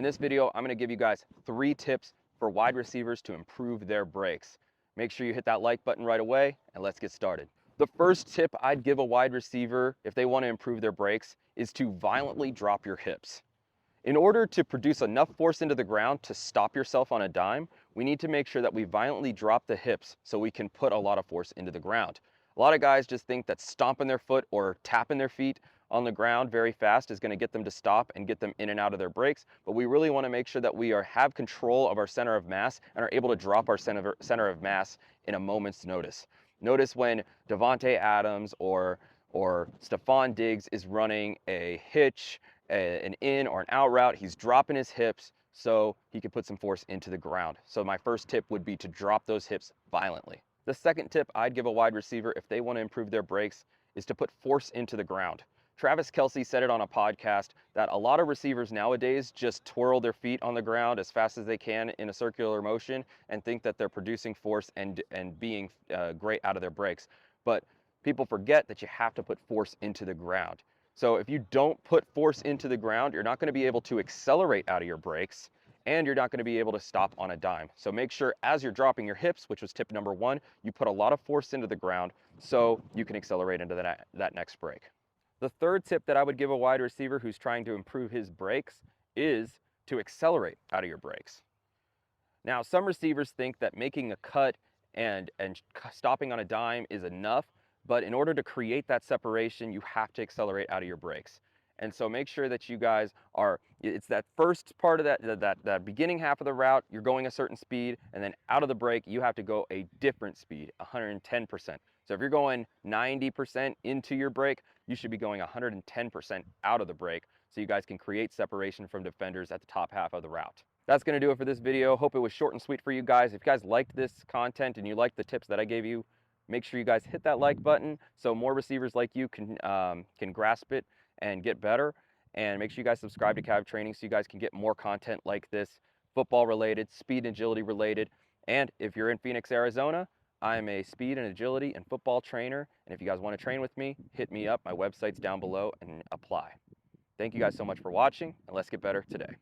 In this video, I'm going to give you guys 3 tips for wide receivers to improve their breaks. Make sure you hit that like button right away, and let's get started. The first tip I'd give a wide receiver if they want to improve their breaks is to violently drop your hips. In order to produce enough force into the ground to stop yourself on a dime, we need to make sure that we violently drop the hips so we can put a lot of force into the ground. A lot of guys just think that stomping their foot or tapping their feet on the ground very fast is going to get them to stop and get them in and out of their breaks, but we really want to make sure that we have control of our center of mass and are able to drop our center of mass in a moment's notice. Notice when Davante Adams or Stefon Diggs is running a hitch, an in or an out route, he's dropping his hips so he can put some force into the ground. So my first tip would be to drop those hips violently. The second tip I'd give a wide receiver if they want to improve their breaks is to put force into the ground. Travis Kelce said it on a podcast that a lot of receivers nowadays just twirl their feet on the ground as fast as they can in a circular motion and think that they're producing force and being great out of their breaks. But people forget that you have to put force into the ground. So if you don't put force into the ground, you're not going to be able to accelerate out of your breaks, and you're not going to be able to stop on a dime. So make sure as you're dropping your hips, which was tip number 1, you put a lot of force into the ground so you can accelerate into that next break. The third tip that I would give a wide receiver who's trying to improve his breaks is to accelerate out of your breaks. Now, some receivers think that making a cut and stopping on a dime is enough, but in order to create that separation, you have to accelerate out of your breaks. And so make sure that you guys it's that first part of that beginning half of the route, you're going a certain speed, and then out of the break, you have to go a different speed, 110%. So if you're going 90% into your break, you should be going 110% out of the break so you guys can create separation from defenders at the top half of the route. That's going to do it for this video. Hope it was short and sweet for you guys. If you guys liked this content and you liked the tips that I gave you, make sure you guys hit that like button so more receivers like you can grasp it and get better. And make sure you guys subscribe to Cav Training so you guys can get more content like this, football related, speed and agility related. And if you're in Phoenix, Arizona, I'm a speed and agility and football trainer. And if you guys want to train with me, hit me up. My website's down below and apply. Thank you guys so much for watching, and let's get better today.